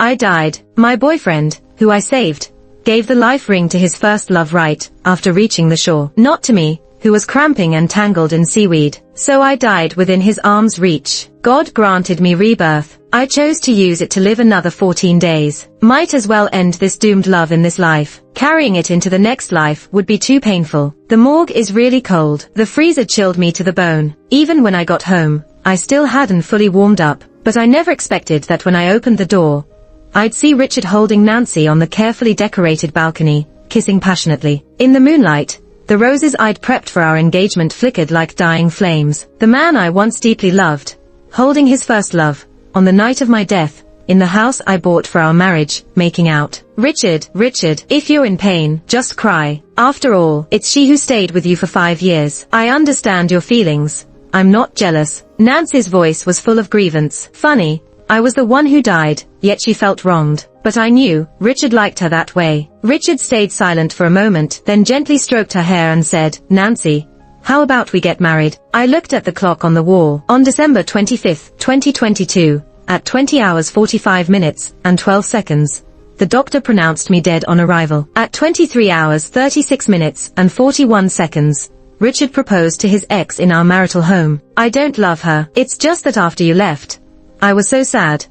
I died. My boyfriend, who I saved, gave the life ring to his first love right after reaching the shore. Not to me, who was cramping and tangled in seaweed. So I died within his arm's reach. God granted me rebirth. I chose to use it to live another 14 days. Might as well end this doomed love in this life. Carrying it into the next life would be too painful. The morgue is really cold. The freezer chilled me to the bone. Even when I got home, I still hadn't fully warmed up. But I never expected that when I opened the door, I'd see Richard holding Nancy on the carefully decorated balcony, kissing passionately. In the moonlight, the roses I'd prepped for our engagement flickered like dying flames. The man I once deeply loved, holding his first love, on the night of my death, in the house I bought for our marriage, making out. Richard, if you're in pain, just cry. After all, it's she who stayed with you for 5 years. I understand your feelings. I'm not jealous. Nancy's voice was full of grievance. Funny, I was the one who died, yet she felt wronged. But I knew, Richard liked her that way. Richard stayed silent for a moment, then gently stroked her hair and said, Nancy, how about we get married? I looked at the clock on the wall. On December 25, 2022, at 20 hours 45 minutes and 12 seconds, the doctor pronounced me dead on arrival. At 23 hours 36 minutes and 41 seconds, Richard proposed to his ex in our marital home. I don't love her. It's just that after you left, I was so sad.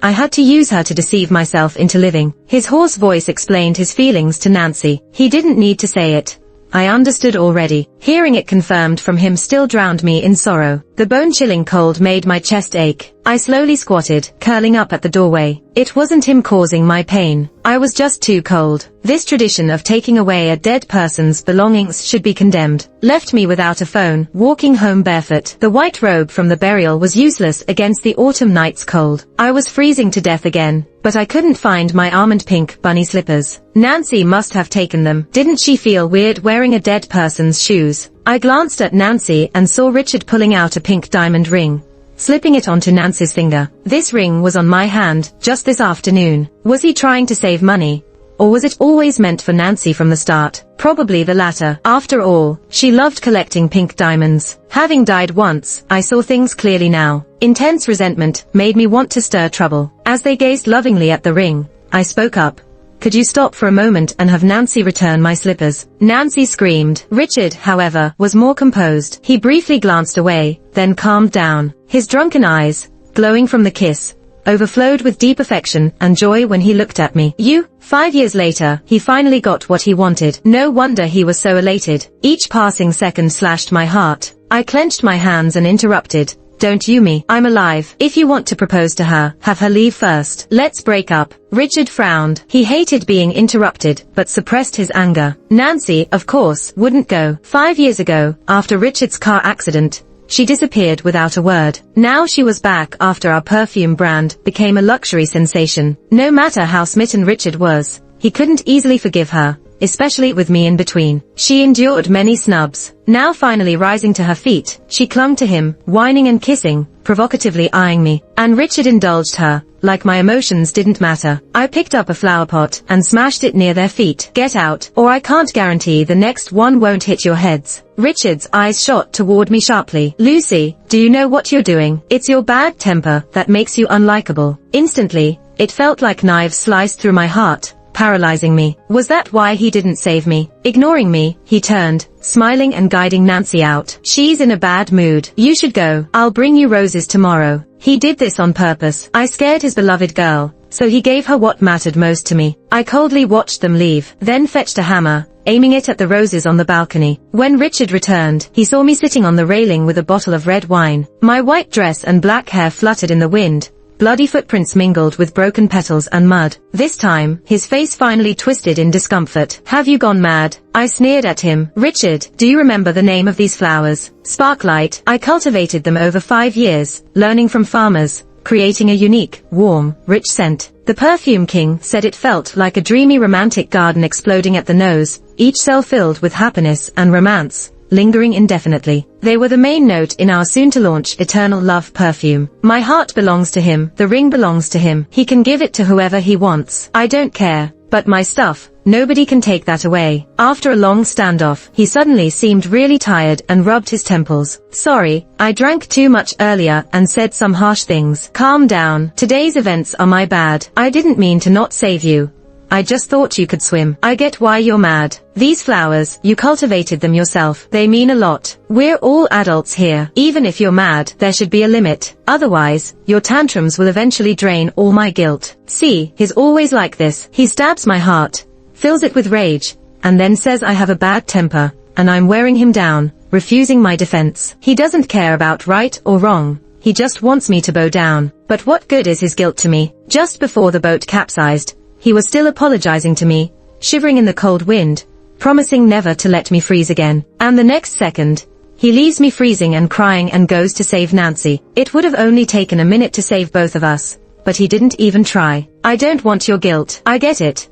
I had to use her to deceive myself into living. His hoarse voice explained his feelings to Nancy. He didn't need to say it. I understood already. Hearing it confirmed from him still drowned me in sorrow. The bone-chilling cold made my chest ache. I slowly squatted, curling up at the doorway. It wasn't him causing my pain. I was just too cold. This tradition of taking away a dead person's belongings should be condemned. Left me without a phone, walking home barefoot. The white robe from the burial was useless against the autumn night's cold. I was freezing to death again, but I couldn't find my almond pink bunny slippers. Nancy must have taken them. Didn't she feel weird wearing a dead person's shoes? I glanced at Nancy and saw Richard pulling out a pink diamond ring, slipping it onto Nancy's finger. This ring was on my hand, just this afternoon. Was he trying to save money? Or was it always meant for Nancy from the start? Probably the latter. After all, she loved collecting pink diamonds. Having died once, I saw things clearly now. Intense resentment made me want to stir trouble. As they gazed lovingly at the ring, I spoke up. Could you stop for a moment and have Nancy return my slippers? Nancy screamed. Richard, however, was more composed. He briefly glanced away, then calmed down. His drunken eyes, glowing from the kiss, overflowed with deep affection and joy when he looked at me. 5 years later, he finally got what he wanted. No wonder he was so elated. Each passing second slashed my heart. I clenched my hands and interrupted. Don't you me. I'm alive. If you want to propose to her, have her leave first. Let's break up. Richard frowned. He hated being interrupted, but suppressed his anger. Nancy, of course, wouldn't go. 5 years ago, after Richard's car accident, she disappeared without a word. Now she was back after our perfume brand became a luxury sensation. No matter how smitten Richard was, he couldn't easily forgive her, especially with me in between. She endured many snubs. Now finally rising to her feet, she clung to him, whining and kissing, provocatively eyeing me. And Richard indulged her, like my emotions didn't matter. I picked up a flower pot and smashed it near their feet. Get out, or I can't guarantee the next one won't hit your heads. Richard's eyes shot toward me sharply. Lucy, do you know what you're doing? It's your bad temper that makes you unlikable. Instantly, it felt like knives sliced through my heart, paralyzing me. Was that why he didn't save me? Ignoring me, he turned, smiling and guiding Nancy out. She's in a bad mood. You should go. I'll bring you roses tomorrow. He did this on purpose. I scared his beloved girl, so he gave her what mattered most to me. I coldly watched them leave, then fetched a hammer, aiming it at the roses on the balcony. When Richard returned, he saw me sitting on the railing with a bottle of red wine. My white dress and black hair fluttered in the wind. Bloody footprints mingled with broken petals and mud. This time, his face finally twisted in discomfort. Have you gone mad? I sneered at him. Richard, do you remember the name of these flowers? Sparklight. I cultivated them over 5 years, learning from farmers, creating a unique, warm, rich scent. The perfume king said it felt like a dreamy romantic garden exploding at the nose, each cell filled with happiness and romance, lingering indefinitely. They were the main note in our soon-to-launch Eternal Love perfume. My heart belongs to him, the ring belongs to him. He can give it to whoever he wants. I don't care. But my stuff, nobody can take that away. After a long standoff, he suddenly seemed really tired and rubbed his temples. Sorry, I drank too much earlier and said some harsh things. Calm down. Today's events are my bad. I didn't mean to not save you. I just thought you could swim. I get why you're mad. These flowers, you cultivated them yourself. They mean a lot. We're all adults here. Even if you're mad, there should be a limit. Otherwise, your tantrums will eventually drain all my guilt. See, he's always like this. He stabs my heart, fills it with rage, and then says I have a bad temper, and I'm wearing him down, refusing my defense. He doesn't care about right or wrong. He just wants me to bow down. But what good is his guilt to me? Just before the boat capsized, he was still apologizing to me, shivering in the cold wind, promising never to let me freeze again. And the next second, he leaves me freezing and crying and goes to save Nancy. It would have only taken a minute to save both of us, but he didn't even try. I don't want your guilt. I get it.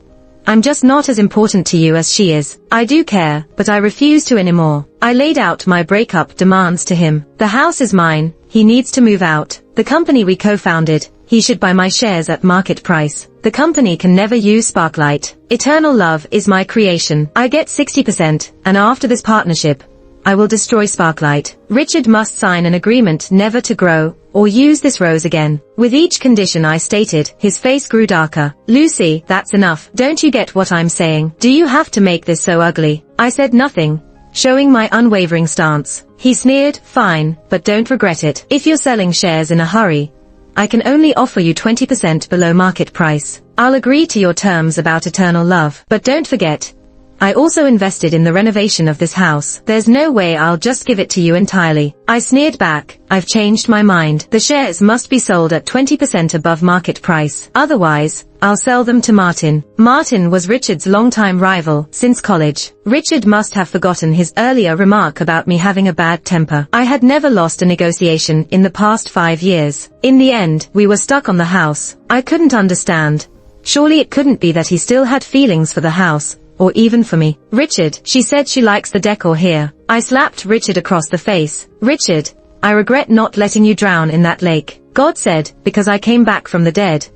I'm just not as important to you as she is. I do care, but I refuse to anymore. I laid out my breakup demands to him. The house is mine. He needs to move out. The company we co-founded, he should buy my shares at market price. The company can never use Sparklight. Eternal Love is my creation. I get 60%, and after this partnership, I will destroy Sparklight. Richard must sign an agreement never to grow or use this rose again. With each condition I stated, his face grew darker. Lucy, that's enough. Don't you get what I'm saying? Do you have to make this so ugly? I said nothing, showing my unwavering stance. He sneered, fine, but don't regret it. If you're selling shares in a hurry, I can only offer you 20% below market price. I'll agree to your terms about Eternal Love. But don't forget, I also invested in the renovation of this house. There's no way I'll just give it to you entirely. I sneered back, I've changed my mind. The shares must be sold at 20% above market price. Otherwise, I'll sell them to Martin. Martin was Richard's longtime rival since college. Richard must have forgotten his earlier remark about me having a bad temper. I had never lost a negotiation in the past 5 years. In the end, we were stuck on the house. I couldn't understand. Surely it couldn't be that he still had feelings for the house, or even for me. Richard, she said she likes the decor here. I slapped Richard across the face. Richard, I regret not letting you drown in that lake. God said, because I came back from the dead,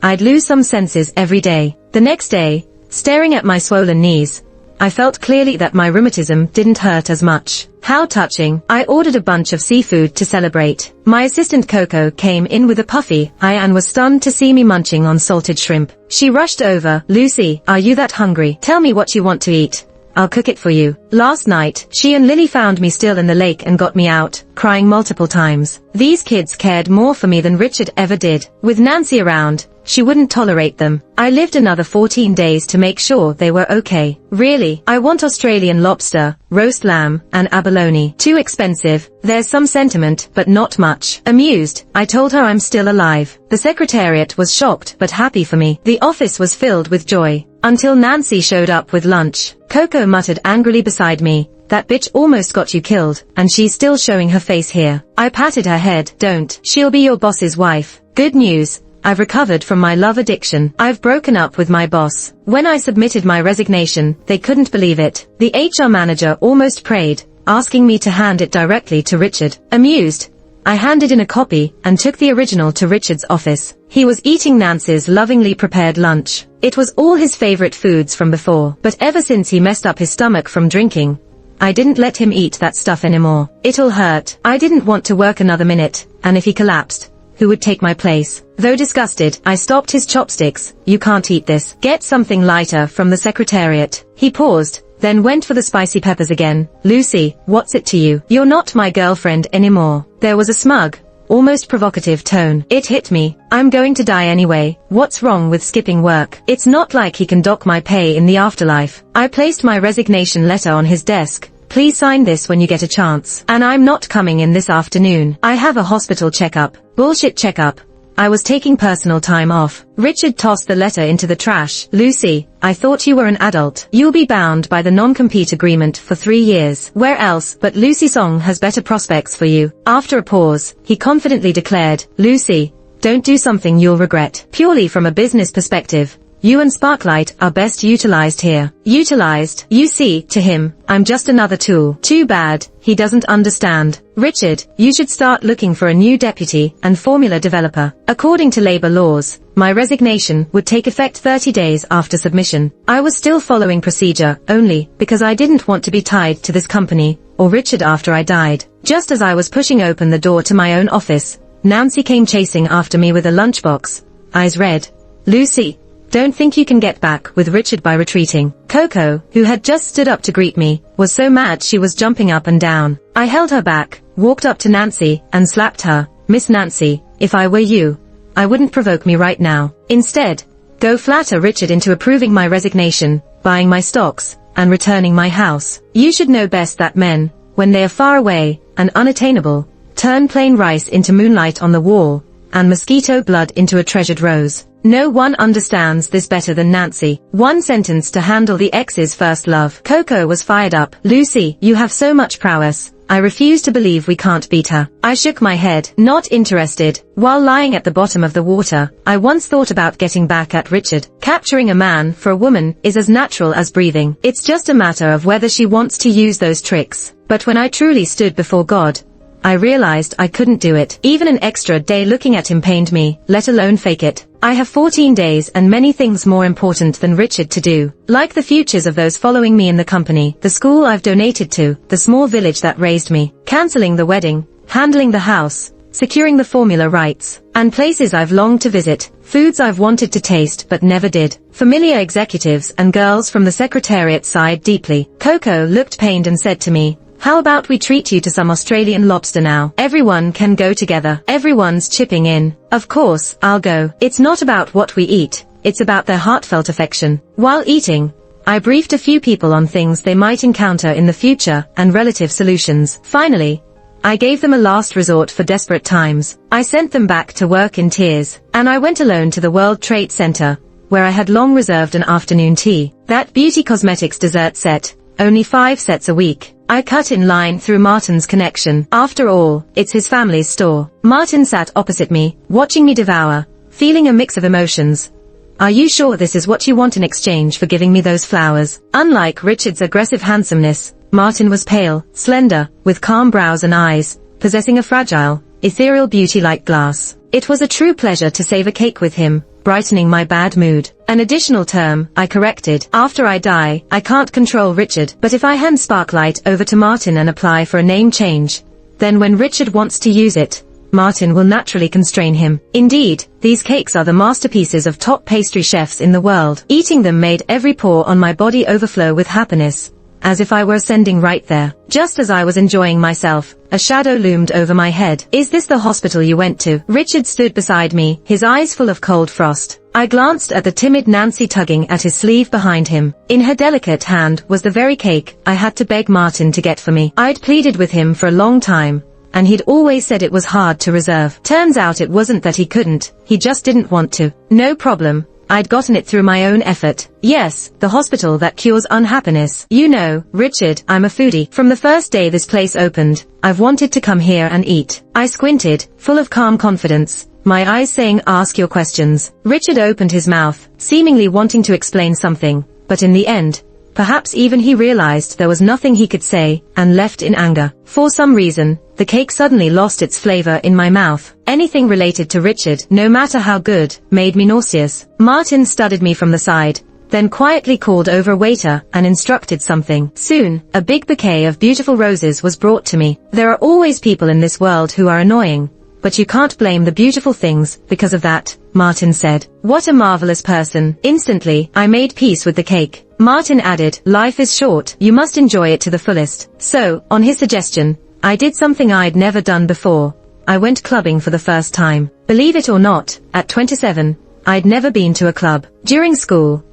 I'd lose some senses every day. The next day, staring at my swollen knees, I felt clearly that my rheumatism didn't hurt as much. How touching. I ordered a bunch of seafood to celebrate. My assistant Coco came in with a puffy eye and was stunned to see me munching on salted shrimp. She rushed over. Lucy, are you that hungry? Tell me what you want to eat. I'll cook it for you. Last night, she and Lily found me still in the lake and got me out, crying multiple times. These kids cared more for me than Richard ever did. With Nancy around, she wouldn't tolerate them. I lived another 14 days to make sure they were okay. Really, I want Australian lobster, roast lamb, and abalone. Too expensive. There's some sentiment, but not much. Amused, I told her I'm still alive. The secretariat was shocked but happy for me. The office was filled with joy. Until Nancy showed up with lunch. Coco muttered angrily beside me, that bitch almost got you killed, and she's still showing her face here. I patted her head. Don't. She'll be your boss's wife. Good news. I've recovered from my love addiction. I've broken up with my boss. When I submitted my resignation, they couldn't believe it. The HR manager almost prayed, asking me to hand it directly to Richard. Amused, I handed in a copy and took the original to Richard's office. He was eating Nancy's lovingly prepared lunch. It was all his favorite foods from before, but ever since he messed up his stomach from drinking, I didn't let him eat that stuff anymore. It'll hurt. I didn't want to work another minute, and if he collapsed, who would take my place? Though disgusted, I stopped his chopsticks. You can't eat this. Get something lighter from the secretariat. He paused, then went for the spicy peppers again. Lucy, what's it to you? You're not my girlfriend anymore. There was a smug, almost provocative tone. It hit me. I'm going to die anyway. What's wrong with skipping work? It's not like he can dock my pay in the afterlife. I placed my resignation letter on his desk. Please sign this when you get a chance. And I'm not coming in this afternoon. I have a hospital checkup. Bullshit checkup. I was taking personal time off. Richard tossed the letter into the trash. Lucy, I thought you were an adult. You'll be bound by the non-compete agreement for 3 years. Where else but Lucy Song has better prospects for you. After a pause, he confidently declared, Lucy, don't do something you'll regret. Purely from a business perspective, You and Sparklight are best utilized here. Utilized? You see, to him, I'm just another tool. Too bad, he doesn't understand. Richard, you should start looking for a new deputy and formula developer. According to labor laws, my resignation would take effect 30 days after submission. I was still following procedure, only because I didn't want to be tied to this company, or Richard after I died. Just as I was pushing open the door to my own office, Nancy came chasing after me with a lunchbox. Eyes red. Lucy, don't think you can get back with Richard by retreating. Coco, who had just stood up to greet me, was so mad she was jumping up and down. I held her back, walked up to Nancy, and slapped her. Miss Nancy, if I were you, I wouldn't provoke me right now. Instead, go flatter Richard into approving my resignation, buying my stocks, and returning my house. You should know best that men, when they are far away and unattainable, turn plain rice into moonlight on the wall, and mosquito blood into a treasured rose. No one understands this better than Nancy. One sentence to handle the ex's first love. Coco was fired up. Lucy, you have so much prowess. I refuse to believe we can't beat her. I shook my head, not interested. While lying at the bottom of the water, I once thought about getting back at Richard. Capturing a man for a woman is as natural as breathing. It's just a matter of whether she wants to use those tricks. But when I truly stood before God, I realized I couldn't do it. Even an extra day looking at him pained me, let alone fake it. I have 14 days and many things more important than Richard to do. Like the futures of those following me in the company, the school I've donated to, the small village that raised me, canceling the wedding, handling the house, securing the formula rights, and places I've longed to visit, foods I've wanted to taste but never did. Familiar executives and girls from the secretariat sighed deeply. Coco looked pained and said to me, how about we treat you to some Australian lobster now? Everyone can go together. Everyone's chipping in. Of course, I'll go. It's not about what we eat. It's about their heartfelt affection. While eating, I briefed a few people on things they might encounter in the future and relative solutions. Finally, I gave them a last resort for desperate times. I sent them back to work in tears, and I went alone to the World Trade Center, where I had long reserved an afternoon tea. That beauty cosmetics dessert set, only 5 sets a week. I cut in line through Martin's connection. After all, it's his family's store. Martin sat opposite me, watching me devour, feeling a mix of emotions. Are you sure this is what you want in exchange for giving me those flowers? Unlike Richard's aggressive handsomeness, Martin was pale, slender, with calm brows and eyes, possessing a fragile, ethereal beauty like glass. It was a true pleasure to save a cake with him, brightening my bad mood. An additional term, I corrected. After I die, I can't control Richard, but if I hand Sparklight over to Martin and apply for a name change, then when Richard wants to use it, Martin will naturally constrain him. Indeed, these cakes are the masterpieces of top pastry chefs in the world. Eating them made every pore on my body overflow with happiness, as if I were ascending right there. Just as I was enjoying myself, a shadow loomed over my head. Is this the hospital you went to? Richard stood beside me, his eyes full of cold frost. I glanced at the timid Nancy tugging at his sleeve behind him. In her delicate hand was the very cake I had to beg Martin to get for me. I'd pleaded with him for a long time, and he'd always said it was hard to reserve. Turns out it wasn't that he couldn't, he just didn't want to. No problem. I'd gotten it through my own effort. Yes, the hospital that cures unhappiness. You know, Richard, I'm a foodie. From the first day this place opened, I've wanted to come here and eat. I squinted, full of calm confidence, my eyes saying ask your questions. Richard opened his mouth, seemingly wanting to explain something, but in the end, perhaps even he realized there was nothing he could say, and left in anger. For some reason, the cake suddenly lost its flavor in my mouth. Anything related to Richard, no matter how good, made me nauseous. Martin studied me from the side, then quietly called over a waiter and instructed something. Soon, a big bouquet of beautiful roses was brought to me. There are always people in this world who are annoying, but you can't blame the beautiful things because of that, Martin said. What a marvelous person. Instantly, I made peace with the cake. Martin added, life is short, you must enjoy it to the fullest. So, on his suggestion, I did something I'd never done before. I went clubbing for the first time. Believe it or not, at 27, I'd never been to a club. During school,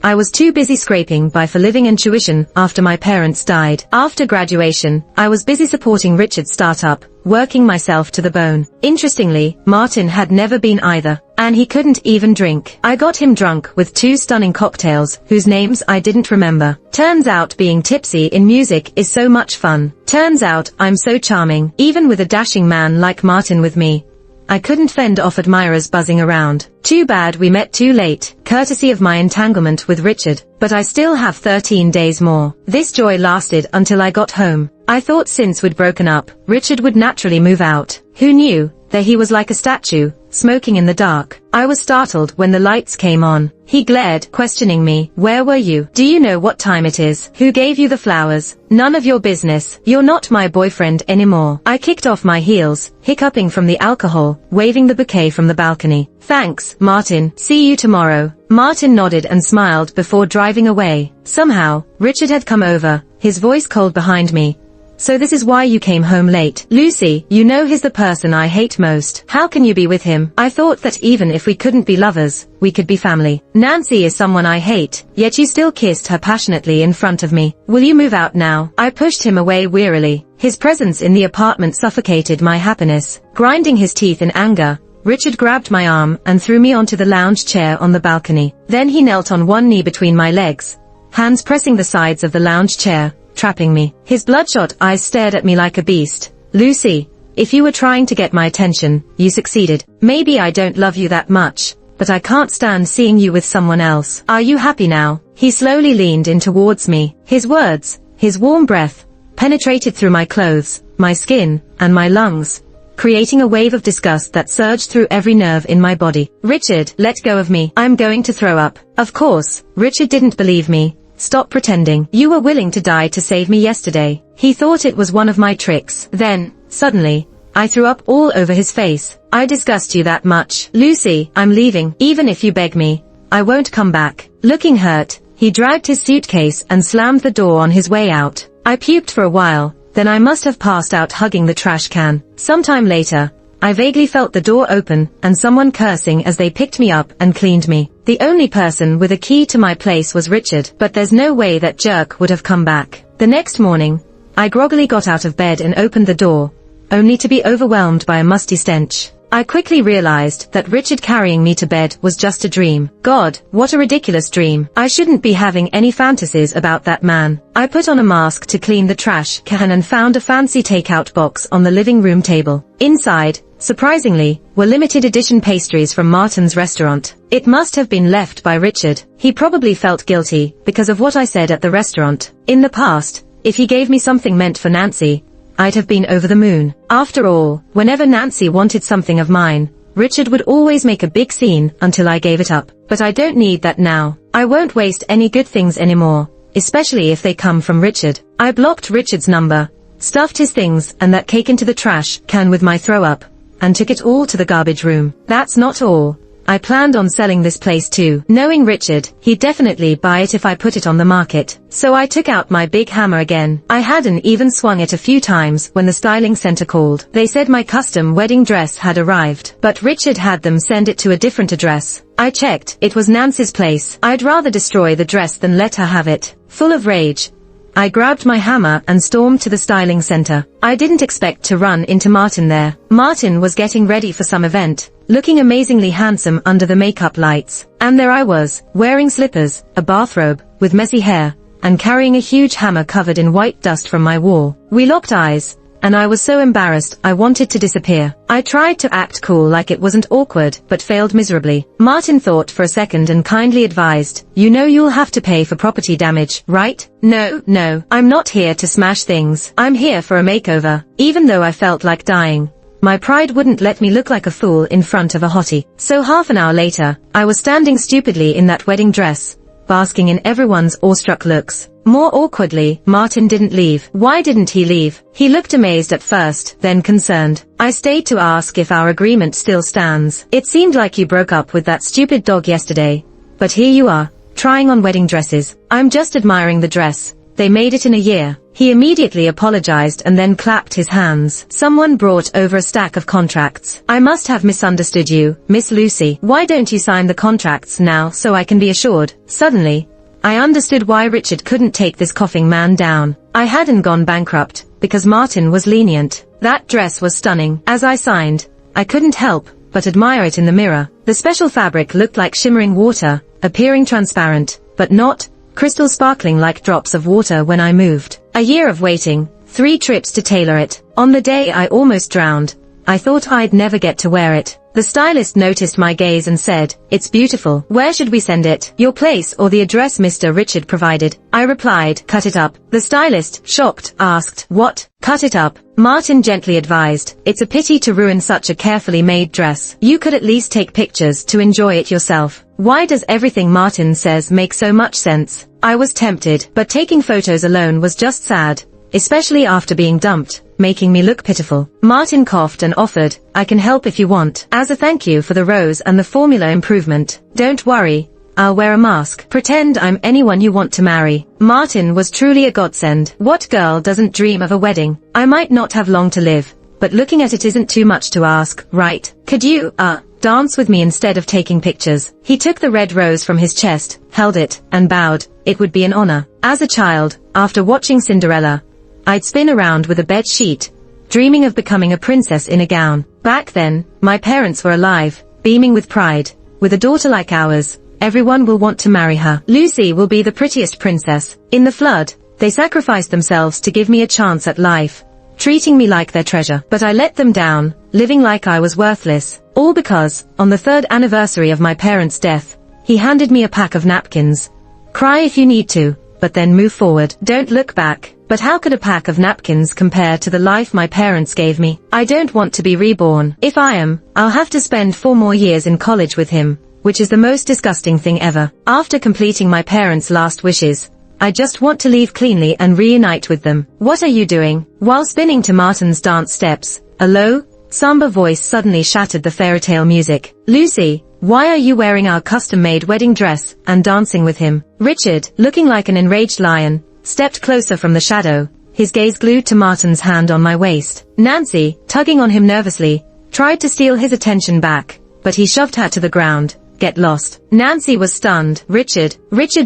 I was too busy scraping by for living and tuition after my parents died. After graduation, I was busy supporting Richard's startup, working myself to the bone. Interestingly, Martin had never been either, and he couldn't even drink. I got him drunk with 2 stunning cocktails, whose names I didn't remember. Turns out being tipsy in music is so much fun. Turns out I'm so charming. Even with a dashing man like Martin with me, I couldn't fend off admirers buzzing around. Too bad we met too late, courtesy of my entanglement with Richard, but I still have 13 days more. This joy lasted until I got home. I thought since we'd broken up, Richard would naturally move out. Who knew? There he was like a statue, smoking in the dark. I was startled when the lights came on. He glared, questioning me. Where were you? Do you know what time it is? Who gave you the flowers? None of your business. You're not my boyfriend anymore. I kicked off my heels, hiccuping from the alcohol, waving the bouquet from the balcony. Thanks, Martin. See you tomorrow. Martin nodded and smiled before driving away. Somehow, Richard had come over, his voice cold behind me. So this is why you came home late. Lucy, you know he's the person I hate most. How can you be with him? I thought that even if we couldn't be lovers, we could be family. Nancy is someone I hate, yet you still kissed her passionately in front of me. Will you move out now? I pushed him away wearily. His presence in the apartment suffocated my happiness. Grinding his teeth in anger, Richard grabbed my arm and threw me onto the lounge chair on the balcony. Then he knelt on one knee between my legs, hands pressing the sides of the lounge chair, trapping me. His bloodshot eyes stared at me like a beast. Lucy, if you were trying to get my attention, you succeeded. Maybe I don't love you that much, but I can't stand seeing you with someone else. Are you happy now? He slowly leaned in towards me. His words, his warm breath, penetrated through my clothes, my skin, and my lungs, creating a wave of disgust that surged through every nerve in my body. Richard, let go of me. I'm going to throw up. Of course, Richard didn't believe me. Stop pretending. You were willing to die to save me yesterday. He thought it was one of my tricks. Then, suddenly, I threw up all over his face. I disgust you that much. Lucy, I'm leaving. Even if you beg me, I won't come back. Looking hurt, he dragged his suitcase and slammed the door on his way out. I puked for a while, then I must have passed out hugging the trash can. Sometime later, I vaguely felt the door open and someone cursing as they picked me up and cleaned me. The only person with a key to my place was Richard, but there's no way that jerk would have come back. The next morning, I groggily got out of bed and opened the door, only to be overwhelmed by a musty stench. I quickly realized that Richard carrying me to bed was just a dream. God, what a ridiculous dream. I shouldn't be having any fantasies about that man. I put on a mask to clean the trash can and found a fancy takeout box on the living room table. Inside, surprisingly, were limited edition pastries from Martin's restaurant. It must have been left by Richard. He probably felt guilty because of what I said at the restaurant. In the past, if he gave me something meant for Nancy, I'd have been over the moon. After all, whenever Nancy wanted something of mine, Richard would always make a big scene until I gave it up. But I don't need that now. I won't waste any good things anymore, especially if they come from Richard. I blocked Richard's number, stuffed his things and that cake into the trash can with my throw up, and took it all to the garbage room. That's not all. I planned on selling this place too. Knowing Richard, he'd definitely buy it if I put it on the market. So I took out my big hammer again. I hadn't even swung it a few times when the styling center called. They said my custom wedding dress had arrived, but Richard had them send it to a different address. I checked. It was Nancy's place. I'd rather destroy the dress than let her have it. Full of rage, I grabbed my hammer and stormed to the styling center. I didn't expect to run into Martin there. Martin was getting ready for some event, looking amazingly handsome under the makeup lights. And there I was, wearing slippers, a bathrobe, with messy hair, and carrying a huge hammer covered in white dust from my wall. We locked eyes, and I was so embarrassed I wanted to disappear. I tried to act cool like it wasn't awkward, but failed miserably. Martin thought for a second and kindly advised, "You know you'll have to pay for property damage, right?" No, I'm not here to smash things. I'm here for a makeover. Even though I felt like dying, my pride wouldn't let me look like a fool in front of a hottie. So half an hour later, I was standing stupidly in that wedding dress, basking in everyone's awestruck looks. More awkwardly, Martin didn't leave. Why didn't he leave? He looked amazed at first, then concerned. I stayed to ask if our agreement still stands. It seemed like you broke up with that stupid dog yesterday, but here you are, trying on wedding dresses. I'm just admiring the dress. They made it in a year. He immediately apologized and then clapped his hands. Someone brought over a stack of contracts. I must have misunderstood you, Miss Lucy. Why don't you sign the contracts now so I can be assured? Suddenly, I understood why Richard couldn't take this coughing man down. I hadn't gone bankrupt, because Martin was lenient. That dress was stunning. As I signed, I couldn't help but admire it in the mirror. The special fabric looked like shimmering water, appearing transparent, but not crystal sparkling like drops of water when I moved. A year of waiting, 3 trips to tailor it. On the day I almost drowned, I thought I'd never get to wear it. The stylist noticed my gaze and said, "It's beautiful. Where should we send it? Your place or the address Mr. Richard provided?" I replied, "Cut it up." The stylist, shocked, asked, "What? Cut it up?" Martin gently advised, "It's a pity to ruin such a carefully made dress. You could at least take pictures to enjoy it yourself." Why does everything Martin says make so much sense? I was tempted, but taking photos alone was just sad, especially after being dumped, making me look pitiful. Martin coughed and offered, "I can help if you want, as a thank you for the rose and the formula improvement. Don't worry, I'll wear a mask. Pretend I'm anyone you want to marry." Martin was truly a godsend. What girl doesn't dream of a wedding? I might not have long to live, but looking at it isn't too much to ask, right? Could you, dance with me instead of taking pictures? He took the red rose from his chest, held it, and bowed. It would be an honor. As a child, after watching Cinderella, I'd spin around with a bed sheet, dreaming of becoming a princess in a gown. Back then, my parents were alive, beaming with pride. With a daughter like ours, everyone will want to marry her. Lucy will be the prettiest princess. In the flood, they sacrificed themselves to give me a chance at life, treating me like their treasure. But I let them down, living like I was worthless. All because, on the 3rd anniversary of my parents' death, he handed me a pack of napkins. Cry if you need to, but then move forward. Don't look back. But how could a pack of napkins compare to the life my parents gave me? I don't want to be reborn. If I am, I'll have to spend 4 more years in college with him, which is the most disgusting thing ever. After completing my parents' last wishes, I just want to leave cleanly and reunite with them. What are you doing? While spinning to Martin's dance steps, a low, somber voice suddenly shattered the fairytale music. "Lucy, why are you wearing our custom-made wedding dress and dancing with him?" Richard, looking like an enraged lion, stepped closer from the shadow, his gaze glued to Martin's hand on my waist. Nancy, tugging on him nervously, tried to steal his attention back, but he shoved her to the ground. "Get lost." Nancy was stunned. Richard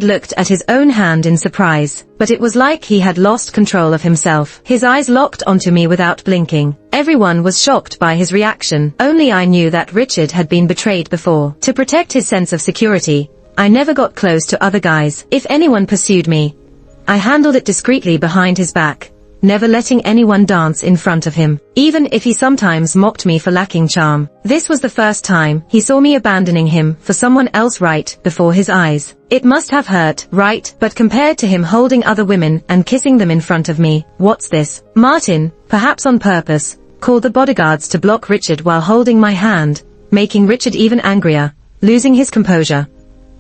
looked at his own hand in surprise, but it was like he had lost control of himself. His eyes locked onto me without blinking. Everyone was shocked by his reaction. Only I knew that Richard had been betrayed before. To protect his sense of security, I never got close to other guys. If anyone pursued me, I handled it discreetly behind his back, never letting anyone dance in front of him, even if he sometimes mocked me for lacking charm. This was the first time he saw me abandoning him for someone else right before his eyes. It must have hurt, right? But compared to him holding other women and kissing them in front of me, what's this? Martin, perhaps on purpose, called the bodyguards to block Richard while holding my hand, making Richard even angrier, losing his composure.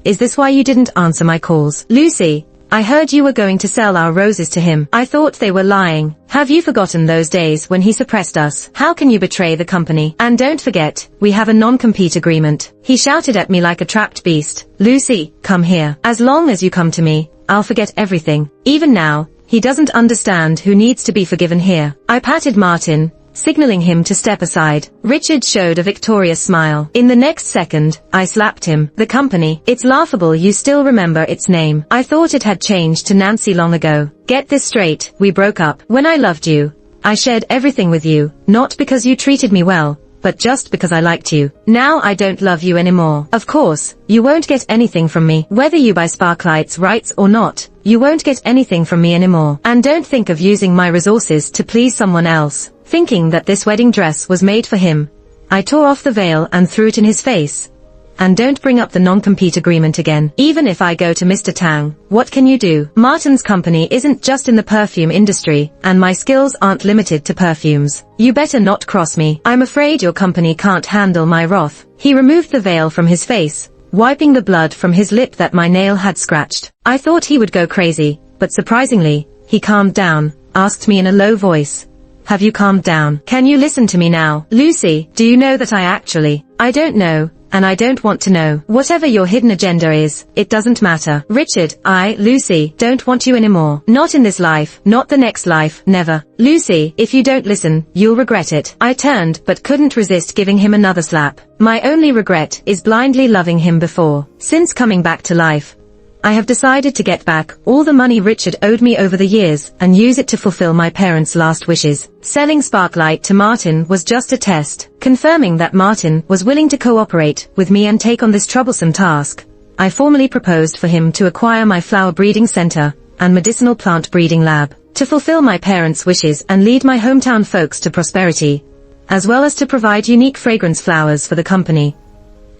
"Is this why you didn't answer my calls?" "Lucy, I heard you were going to sell our roses to him. I thought they were lying. Have you forgotten those days when he suppressed us? How can you betray the company? And don't forget, we have a non-compete agreement." He shouted at me like a trapped beast. "Lucy, come here. As long as you come to me, I'll forget everything." Even now, he doesn't understand who needs to be forgiven here. I patted Martin, signaling him to step aside. Richard showed a victorious smile. In the next second, I slapped him. "The company, it's laughable you still remember its name. I thought it had changed to Nancy long ago. Get this straight, we broke up. When I loved you, I shared everything with you, not because you treated me well, but just because I liked you. Now I don't love you anymore. Of course, you won't get anything from me. Whether you buy Sparklight's rights or not, you won't get anything from me anymore. And don't think of using my resources to please someone else." Thinking that this wedding dress was made for him, I tore off the veil and threw it in his face. "And don't bring up the non-compete agreement again. Even if I go to Mr. Tang, what can you do? Martin's company isn't just in the perfume industry, and my skills aren't limited to perfumes. You better not cross me. I'm afraid your company can't handle my wrath." He removed the veil from his face, wiping the blood from his lip that my nail had scratched. I thought he would go crazy, but surprisingly, he calmed down, asked me in a low voice, "Have you calmed down? Can you listen to me now? Lucy, do you know that I don't know, and I don't want to know. Whatever your hidden agenda is, it doesn't matter." "Richard, Lucy, don't want you anymore. Not in this life, not the next life, never. Lucy, if you don't listen, you'll regret it." I turned but couldn't resist giving him another slap. My only regret is blindly loving him before. Since coming back to life, I have decided to get back all the money Richard owed me over the years and use it to fulfill my parents' last wishes. Selling Sparklight to Martin was just a test, confirming that Martin was willing to cooperate with me and take on this troublesome task. I formally proposed for him to acquire my flower breeding center and medicinal plant breeding lab, to fulfill my parents' wishes and lead my hometown folks to prosperity. as well as to provide unique fragrance flowers for the company.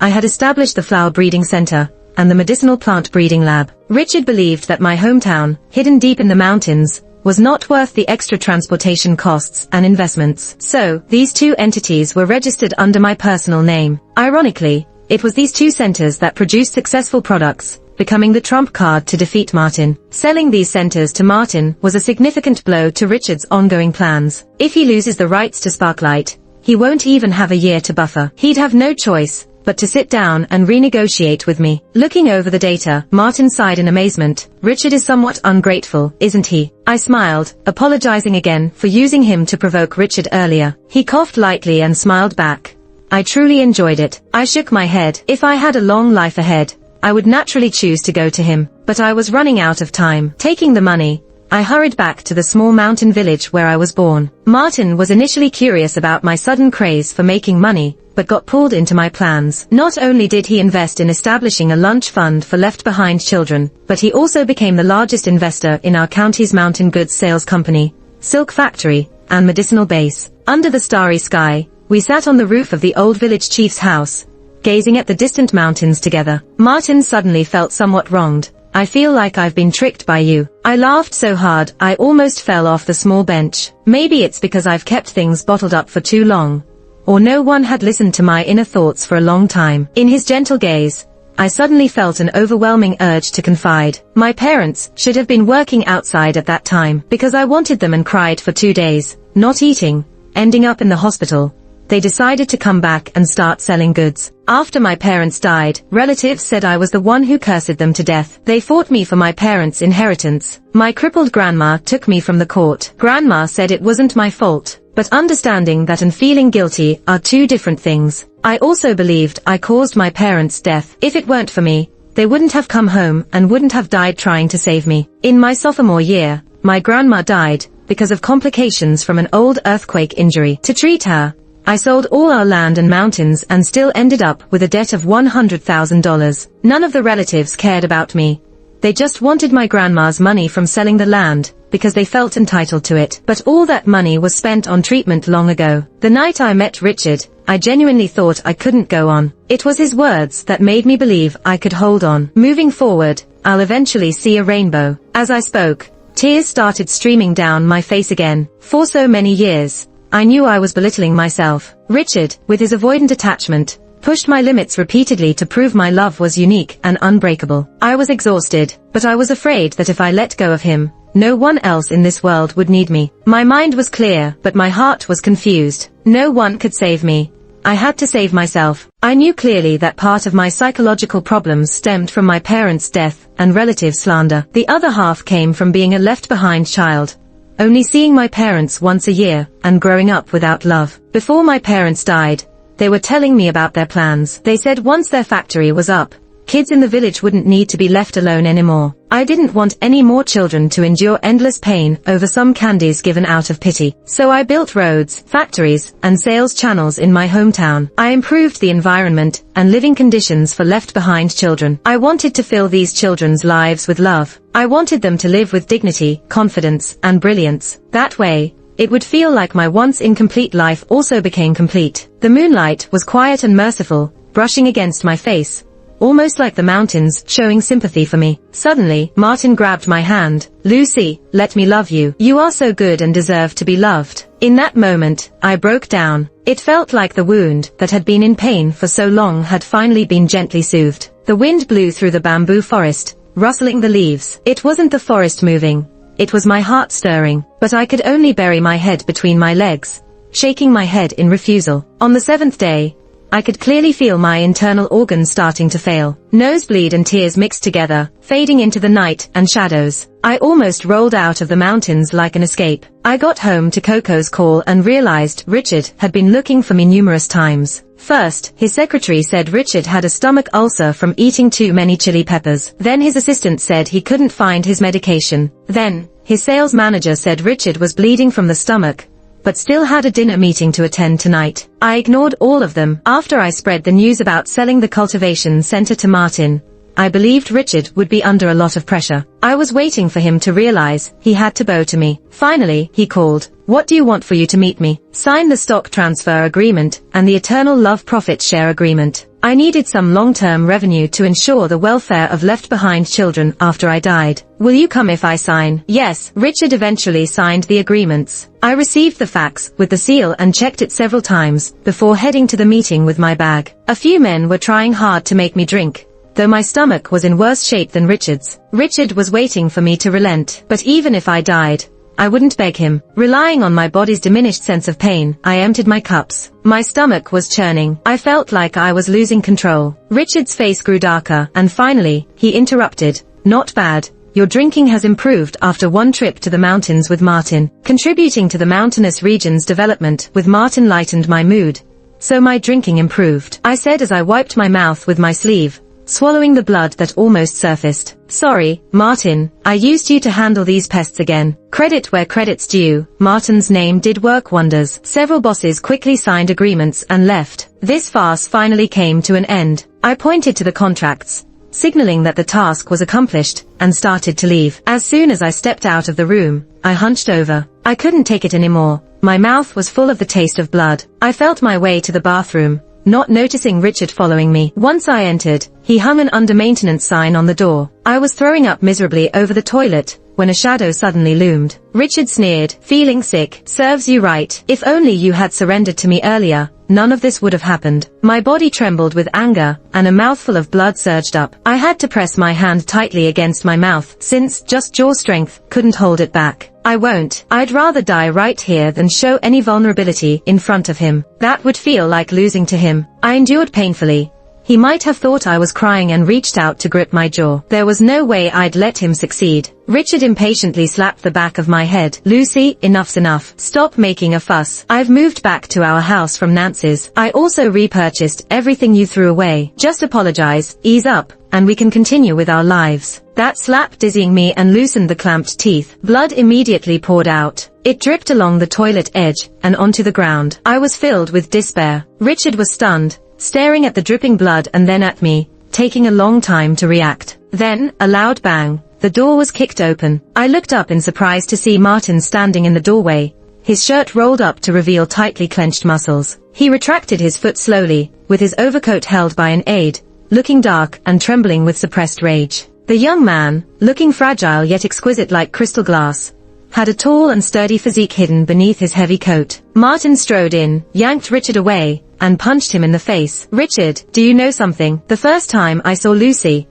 I had established the flower breeding center and the medicinal plant breeding lab. Richard believed that my hometown, hidden deep in the mountains, was not worth the extra transportation costs and investments. So, these two entities were registered under my personal name. Ironically, it was these two centers that produced successful products, becoming the trump card to defeat Martin. Selling these centers to Martin was a significant blow to Richard's ongoing plans. If he loses the rights to Sparklight, he won't even have a year to buffer. He'd have no choice but to sit down and renegotiate with me. Looking over the data, Martin sighed in amazement. Richard is somewhat ungrateful, isn't he? I smiled, apologizing again for using him to provoke Richard earlier. He coughed lightly and smiled back. I truly enjoyed it. I shook my head. If I had a long life ahead, I would naturally choose to go to him, but I was running out of time. Taking the money, I hurried back to the small mountain village where I was born. Martin was initially curious about my sudden craze for making money, but got pulled into my plans. Not only did he invest in establishing a lunch fund for left-behind children, but he also became the largest investor in our county's mountain goods sales company, silk factory, and medicinal base. Under the starry sky, we sat on the roof of the old village chief's house, gazing at the distant mountains together. Martin suddenly felt somewhat wronged. I feel like I've been tricked by you. I laughed so hard I almost fell off the small bench. Maybe it's because I've kept things bottled up for too long, or no one had listened to my inner thoughts for a long time. In his gentle gaze, I suddenly felt an overwhelming urge to confide. My parents should have been working outside at that time, because I wanted them and cried for 2 days, not eating, ending up in the hospital. They decided to come back and start selling goods. After my parents died, relatives said I was the one who cursed them to death. They fought me for my parents' inheritance. My crippled grandma took me from the court. Grandma said it wasn't my fault, but understanding that and feeling guilty are two different things. I also believed I caused my parents' death. If it weren't for me, they wouldn't have come home and wouldn't have died trying to save me. In my sophomore year, my grandma died because of complications from an old earthquake injury. To treat her, I sold all our land and mountains and still ended up with a debt of $100,000. None of the relatives cared about me. They just wanted my grandma's money from selling the land, because they felt entitled to it. But all that money was spent on treatment long ago. The night I met Richard, I genuinely thought I couldn't go on. It was his words that made me believe I could hold on. Moving forward, I'll eventually see a rainbow. As I spoke, tears started streaming down my face again. For so many years, I knew I was belittling myself. Richard, with his avoidant attachment, pushed my limits repeatedly to prove my love was unique and unbreakable. I was exhausted, but I was afraid that if I let go of him, no one else in this world would need me. My mind was clear, but my heart was confused. No one could save me. I had to save myself. I knew clearly that part of my psychological problems stemmed from my parents' death and relative slander. The other half came from being a left-behind child, only seeing my parents once a year, and growing up without love. Before my parents died, they were telling me about their plans. They said once their factory was up, kids in the village wouldn't need to be left alone anymore. I didn't want any more children to endure endless pain over some candies given out of pity. So I built roads, factories, and sales channels in my hometown. I improved the environment and living conditions for left-behind children. I wanted to fill these children's lives with love. I wanted them to live with dignity, confidence, and brilliance. That way, it would feel like my once incomplete life also became complete. The moonlight was quiet and merciful, brushing against my face, almost like the mountains showing sympathy for me. Suddenly, Martin grabbed my hand. "Lucy, let me love you. You are so good and deserve to be loved." In that moment, I broke down. It felt like the wound that had been in pain for so long had finally been gently soothed. The wind blew through the bamboo forest, rustling the leaves. It wasn't the forest moving. It was my heart stirring, but I could only bury my head between my legs, shaking my head in refusal. On the 7th day, I could clearly feel my internal organs starting to fail. Nosebleed and tears mixed together, fading into the night and shadows. I almost rolled out of the mountains like an escape. I got home to Coco's call and realized Richard had been looking for me numerous times. First, his secretary said Richard had a stomach ulcer from eating too many chili peppers. Then his assistant said he couldn't find his medication. Then, his sales manager said Richard was bleeding from the stomach, but still had a dinner meeting to attend tonight. I ignored all of them. After I spread the news about selling the cultivation center to Martin, I believed Richard would be under a lot of pressure. I was waiting for him to realize he had to bow to me. Finally, he called. What do you want for you to meet me? Sign the stock transfer agreement and the eternal love profit share agreement. I needed some long-term revenue to ensure the welfare of left-behind children after I died. Will you come if I sign? Yes. Richard eventually signed the agreements. I received the fax with the seal and checked it several times before heading to the meeting with my bag. A few men were trying hard to make me drink, though my stomach was in worse shape than Richard's. Richard was waiting for me to relent, but even if I died, I wouldn't beg him. Relying on my body's diminished sense of pain, I emptied my cups. My stomach was churning. I felt like I was losing control. Richard's face grew darker, and finally, he interrupted. Not bad. Your drinking has improved after one trip to the mountains with Martin. Contributing to the mountainous region's development with Martin lightened my mood, so my drinking improved, I said as I wiped my mouth with my sleeve, swallowing the blood that almost surfaced. Sorry, Martin, I used you to handle these pests again. Credit where credit's due. Martin's name did work wonders. Several bosses quickly signed agreements and left. This farce finally came to an end. I pointed to the contracts, signaling that the task was accomplished, and started to leave. As soon as I stepped out of the room, I hunched over. I couldn't take it anymore. My mouth was full of the taste of blood. I felt my way to the bathroom, not noticing Richard following me. Once I entered, he hung an under-maintenance sign on the door. I was throwing up miserably over the toilet when a shadow suddenly loomed. Richard sneered, feeling sick. Serves you right. If only you had surrendered to me earlier, none of this would have happened. My body trembled with anger, and a mouthful of blood surged up. I had to press my hand tightly against my mouth, since just jaw strength couldn't hold it back. I won't. I'd rather die right here than show any vulnerability in front of him. That would feel like losing to him. I endured painfully. He might have thought I was crying and reached out to grip my jaw. There was no way I'd let him succeed. Richard impatiently slapped the back of my head. Lucy, enough's enough. Stop making a fuss. I've moved back to our house from Nancy's. I also repurchased everything you threw away. Just apologize, ease up, and we can continue with our lives. That slap dizzying me and loosened the clamped teeth. Blood immediately poured out. It dripped along the toilet edge and onto the ground. I was filled with despair. Richard was stunned, staring at the dripping blood and then at me, taking a long time to react. Then, a loud bang. The door was kicked open. I looked up in surprise to see Martin standing in the doorway, his shirt rolled up to reveal tightly clenched muscles. He retracted his foot slowly, with his overcoat held by an aide, looking dark and trembling with suppressed rage. The young man, looking fragile yet exquisite like crystal glass, had a tall and sturdy physique hidden beneath his heavy coat. Martin strode in, yanked Richard away, and punched him in the face. Richard, do you know something? The first time I saw Lucy,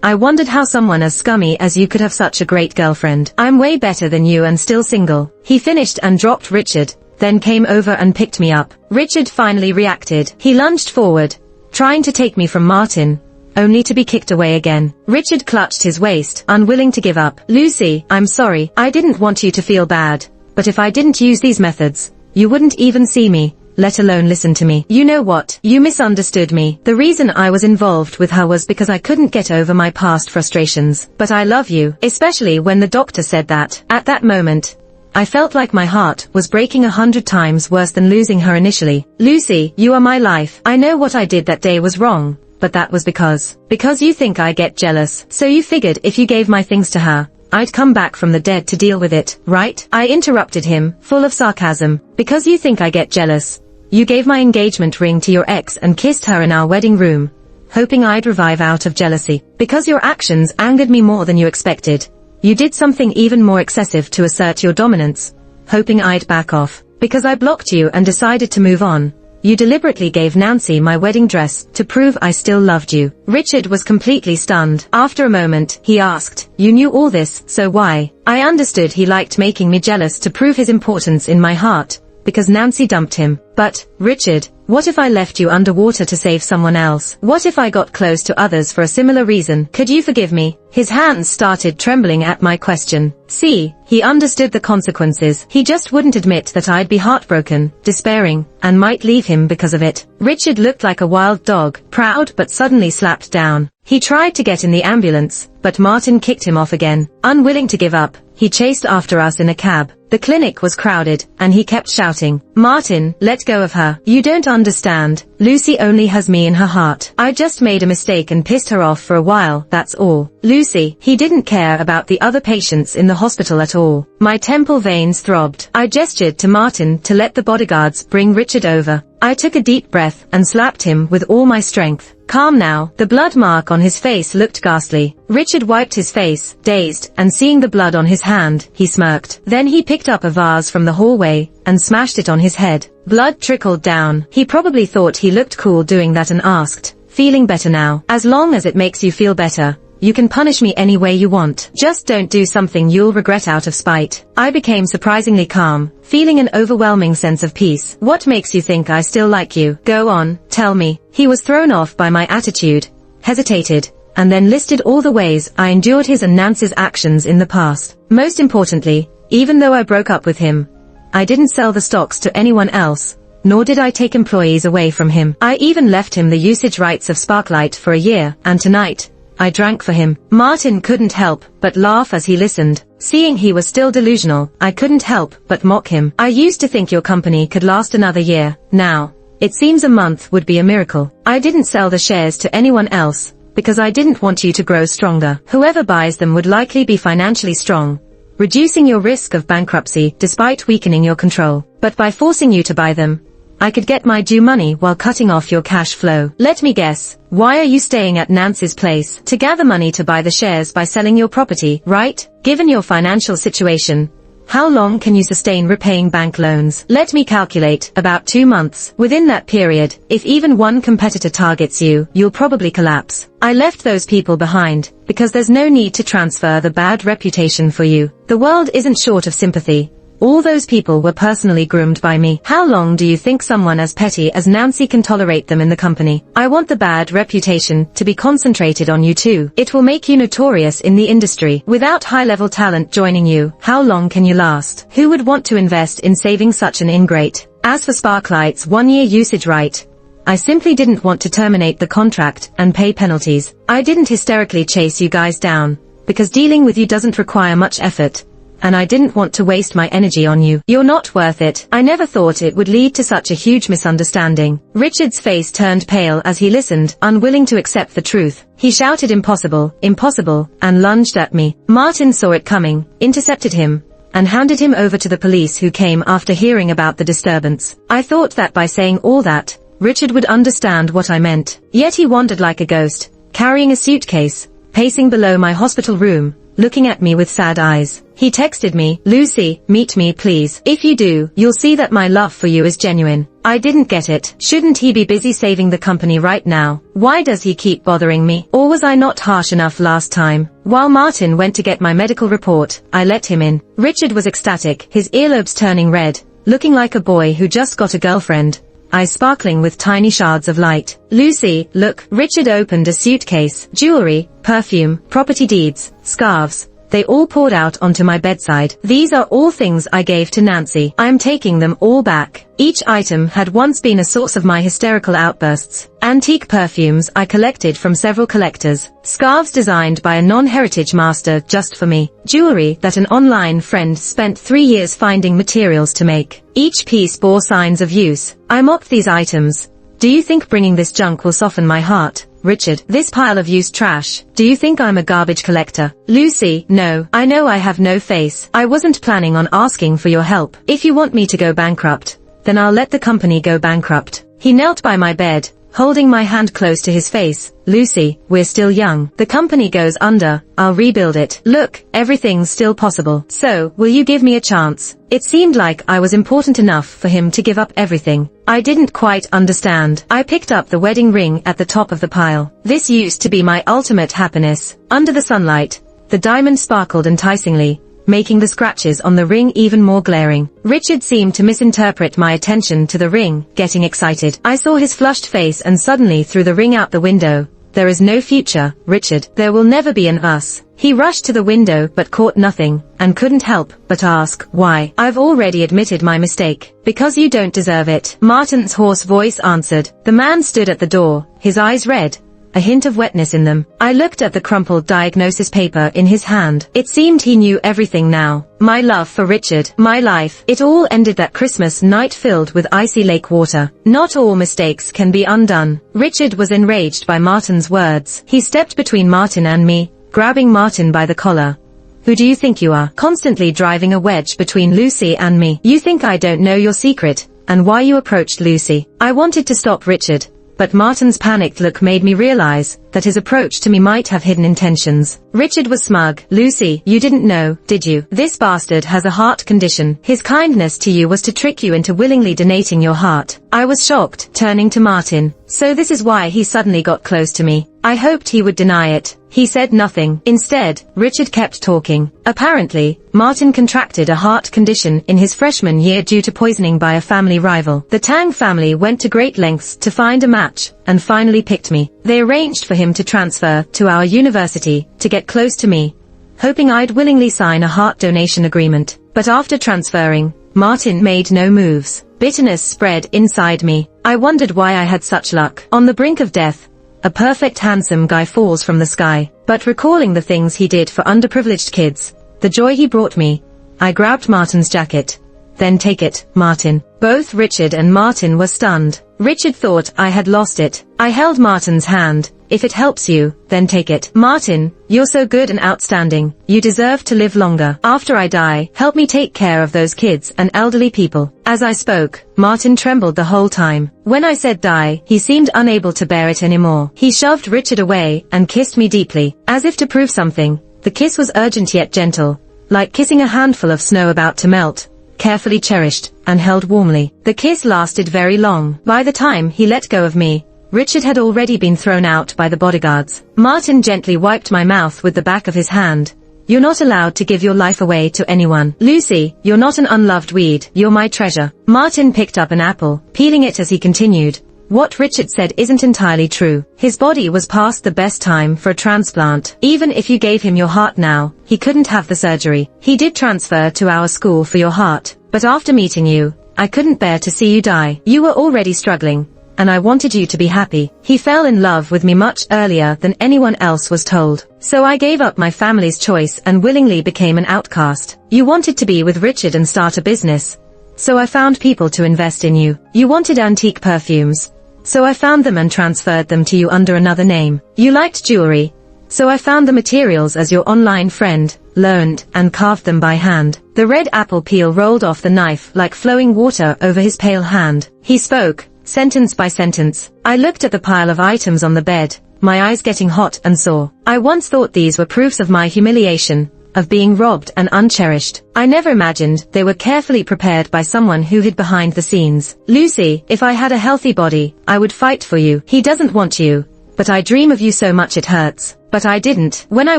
I wondered how someone as scummy as you could have such a great girlfriend. I'm way better than you and still single. He finished and dropped Richard, then came over and picked me up. Richard finally reacted. He lunged forward, trying to take me from Martin, only to be kicked away again. Richard clutched his waist, unwilling to give up. Lucy, I'm sorry. I didn't want you to feel bad, but if I didn't use these methods, you wouldn't even see me, let alone listen to me. You know what? You misunderstood me. The reason I was involved with her was because I couldn't get over my past frustrations. But I love you, especially when the doctor said that. At that moment, I felt like my heart was breaking 100 times worse than losing her initially. Lucy, you are my life. I know what I did that day was wrong, but that was because you think I get jealous. So you figured if you gave my things to her, I'd come back from the dead to deal with it, right? I interrupted him, full of sarcasm. Because you think I get jealous, you gave my engagement ring to your ex and kissed her in our wedding room, hoping I'd revive out of jealousy. Because your actions angered me more than you expected, you did something even more excessive to assert your dominance, hoping I'd back off. Because I blocked you and decided to move on, you deliberately gave Nancy my wedding dress to prove I still loved you. Richard was completely stunned. After a moment, he asked, you knew all this, so why? I understood he liked making me jealous to prove his importance in my heart, because Nancy dumped him. But, Richard, what if I left you underwater to save someone else? What if I got close to others for a similar reason? Could you forgive me? His hands started trembling at my question. See, he understood the consequences. He just wouldn't admit that I'd be heartbroken, despairing, and might leave him because of it. Richard looked like a wild dog, proud but suddenly slapped down. He tried to get in the ambulance, but Martin kicked him off again. Unwilling to give up, he chased after us in a cab. The clinic was crowded, and he kept shouting, Martin, let go of her. You don't understand. Lucy only has me in her heart. I just made a mistake and pissed her off for a while, that's all. Lucy, he didn't care about the other patients in the hospital at all. My temple veins throbbed. I gestured to Martin to let the bodyguards bring Richard over. I took a deep breath and slapped him with all my strength. Calm now. The blood mark on his face looked ghastly. Richard wiped his face, dazed, and seeing the blood on his hand, he smirked. Then he picked up a vase from the hallway and smashed it on his head. Blood trickled down. He probably thought he looked cool doing that and asked, "Feeling better now? As long as it makes you feel better, you can punish me any way you want. Just don't do something you'll regret out of spite." I became surprisingly calm, feeling an overwhelming sense of peace. "What makes you think I still like you? Go on, tell me." He was thrown off by my attitude, hesitated, and then listed all the ways I endured his and Nancy's actions in the past. Most importantly, even though I broke up with him, I didn't sell the stocks to anyone else, nor did I take employees away from him. I even left him the usage rights of Sparklight for a year, and tonight, I drank for him. Martin couldn't help but laugh as he listened. Seeing he was still delusional, I couldn't help but mock him. "I used to think your company could last another year. Now, it seems a month would be a miracle." I didn't sell the shares to anyone else, because I didn't want you to grow stronger. Whoever buys them would likely be financially strong, reducing your risk of bankruptcy despite weakening your control. But by forcing you to buy them, I could get my due money while cutting off your cash flow. Let me guess, why are you staying at Nancy's place? To gather money to buy the shares by selling your property, right? Given your financial situation, how long can you sustain repaying bank loans? Let me calculate, about 2 months. Within that period, if even one competitor targets you, you'll probably collapse. I left those people behind, because there's no need to transfer the bad reputation for you. The world isn't short of sympathy. All those people were personally groomed by me. How long do you think someone as petty as Nancy can tolerate them in the company? I want the bad reputation to be concentrated on you too. It will make you notorious in the industry. Without high-level talent joining you, how long can you last? Who would want to invest in saving such an ingrate? As for Sparklight's 1-year usage right, I simply didn't want to terminate the contract and pay penalties. I didn't hysterically chase you guys down, because dealing with you doesn't require much effort, and I didn't want to waste my energy on you. You're not worth it. I never thought it would lead to such a huge misunderstanding. Richard's face turned pale as he listened, unwilling to accept the truth. He shouted impossible, impossible, and lunged at me. Martin saw it coming, intercepted him, and handed him over to the police who came after hearing about the disturbance. I thought that by saying all that, Richard would understand what I meant. Yet he wandered like a ghost, carrying a suitcase, pacing below my hospital room, looking at me with sad eyes. He texted me, "Lucy, meet me please. If you do, you'll see that my love for you is genuine." I didn't get it. Shouldn't he be busy saving the company right now? Why does he keep bothering me? Or was I not harsh enough last time? While Martin went to get my medical report, I let him in. Richard was ecstatic, his earlobes turning red, looking like a boy who just got a girlfriend, eyes sparkling with tiny shards of light. "Lucy, look." Richard opened a suitcase. Jewelry, perfume, property deeds, scarves. They all poured out onto my bedside. "These are all things I gave to Nancy. I am taking them all back." Each item had once been a source of my hysterical outbursts. Antique perfumes I collected from several collectors. Scarves designed by a non-heritage master just for me. Jewelry that an online friend spent 3 years finding materials to make. Each piece bore signs of use. I mocked these items. "Do you think bringing this junk will soften my heart, Richard? This pile of used trash? Do you think I'm a garbage collector?" "Lucy, no. I know I have no face. I wasn't planning on asking for your help. If you want me to go bankrupt, then I'll let the company go bankrupt." He knelt by my bed, holding my hand close to his face. "Lucy, we're still young. The company goes under, I'll rebuild it. Look, everything's still possible. So, will you give me a chance?" It seemed like I was important enough for him to give up everything. I didn't quite understand. I picked up the wedding ring at the top of the pile. This used to be my ultimate happiness. Under the sunlight, the diamond sparkled enticingly, making the scratches on the ring even more glaring. Richard seemed to misinterpret my attention to the ring, getting excited. I saw his flushed face and suddenly threw the ring out the window. "There is no future, Richard. There will never be an us." He rushed to the window but caught nothing, and couldn't help but ask, "Why?" "I've already admitted my mistake." "Because you don't deserve it," Martin's hoarse voice answered. The man stood at the door, his eyes red, a hint of wetness in them. I looked at the crumpled diagnosis paper in his hand. It seemed he knew everything now. My love for Richard, my life. It all ended that Christmas night filled with icy lake water. Not all mistakes can be undone. Richard was enraged by Martin's words. He stepped between Martin and me, grabbing Martin by the collar. Who do you think you are? Constantly driving a wedge between Lucy and me. You think I don't know your secret, and why you approached Lucy. I wanted to stop Richard, but Martin's panicked look made me realize that his approach to me might have hidden intentions. Richard was smug. Lucy, you didn't know, did you? This bastard has a heart condition. His kindness to you was to trick you into willingly donating your heart. I was shocked, turning to Martin. So this is why he suddenly got close to me. I hoped he would deny it. He said nothing. Instead, Richard kept talking. Apparently, Martin contracted a heart condition in his freshman year due to poisoning by a family rival. The Tang family went to great lengths to find a match, and finally picked me. They arranged for him to transfer to our university to get close to me, hoping I'd willingly sign a heart donation agreement. But after transferring, Martin made no moves. Bitterness spread inside me. I wondered why I had such luck. On the brink of death, a perfect handsome guy falls from the sky. But recalling the things he did for underprivileged kids, the joy he brought me, I grabbed Martin's jacket. Then take it, Martin. Both Richard and Martin were stunned. Richard thought I had lost it. I held Martin's hand. If it helps you, then take it. Martin, you're so good and outstanding. You deserve to live longer. After I die, help me take care of those kids and elderly people. As I spoke, Martin trembled the whole time. When I said die, he seemed unable to bear it anymore. He shoved Richard away and kissed me deeply. As if to prove something, the kiss was urgent yet gentle, like kissing a handful of snow about to melt. Carefully cherished, and held warmly. The kiss lasted very long. By the time he let go of me, Richard had already been thrown out by the bodyguards. Martin gently wiped my mouth with the back of his hand. You're not allowed to give your life away to anyone. Lucy, you're not an unloved weed. You're my treasure. Martin picked up an apple, peeling it as he continued. What Richard said isn't entirely true. His body was past the best time for a transplant. Even if you gave him your heart now, he couldn't have the surgery. He did transfer to our school for your heart, but after meeting you, I couldn't bear to see you die. You were already struggling, and I wanted you to be happy. He fell in love with me much earlier than anyone else was told. So I gave up my family's choice and willingly became an outcast. You wanted to be with Richard and start a business, so I found people to invest in you. You wanted antique perfumes, so I found them and transferred them to you under another name. You liked jewelry, so I found the materials as your online friend, learned, and carved them by hand. The red apple peel rolled off the knife like flowing water over his pale hand. He spoke, sentence by sentence. I looked at the pile of items on the bed, my eyes getting hot and sore. I once thought these were proofs of my humiliation, of being robbed and uncherished. I never imagined they were carefully prepared by someone who hid behind the scenes. Lucy, if I had a healthy body, I would fight for you. He doesn't want you, but I dream of you so much it hurts. But I didn't. When I